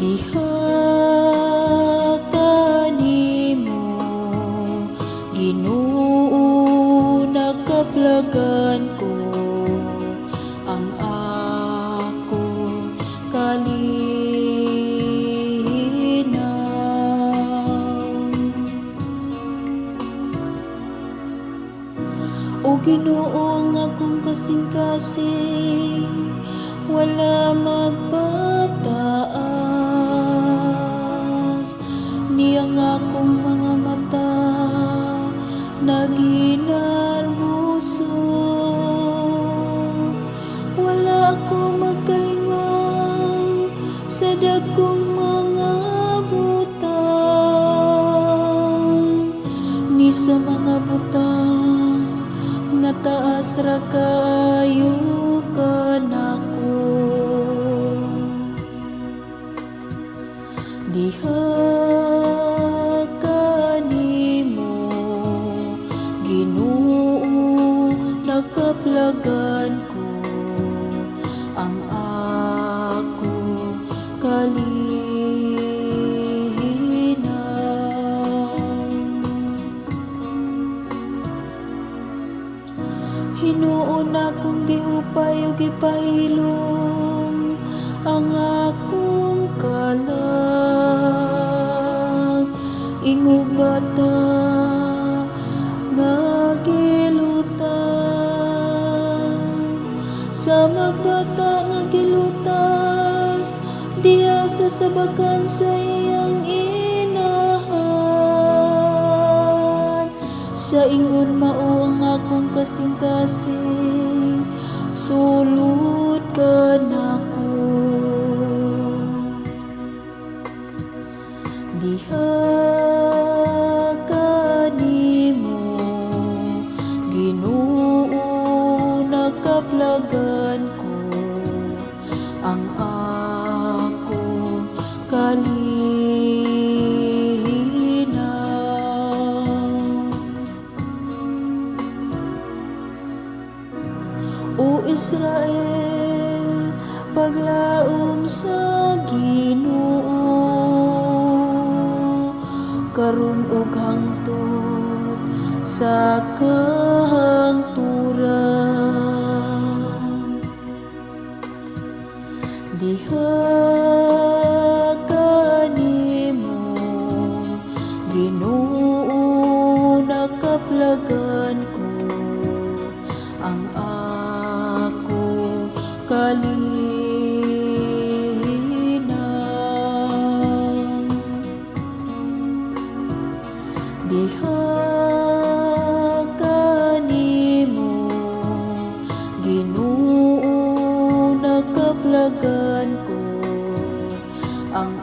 Diha kanimo Ginoo, nakaplagan ko ang akong kalinaw. O Ginoo, ang akong kasing-kasing wala magpataas, ni ang akong mga mata naginarmuso. Wala akong magkalingaw sa dagkong mga butang, ni sa mga butang nga taas ra kaayo kanako. Diha kanimo Ginoo, nakaplagan ko ang akong kalinaw. Hinuon akong gihupay ug gipahilom ang akong kalag, ingog bata nga gilutas, sa magbata nga gilutas diha sa sabakan sa iyang inahan. Sa ingon mao ang akong kasing-kasing, sulod ka nako. Diha kanimo Ginoo, nakaplagan ko ang akong kalinaw. O Israel, paglaom sa Ginoo, karon ug hangtod sa kahangturan. Diha kanimo Ginoo, nakaplagan ko ang akong kalinaw. Diha kanimo Ginoo, nakaplagan ko ang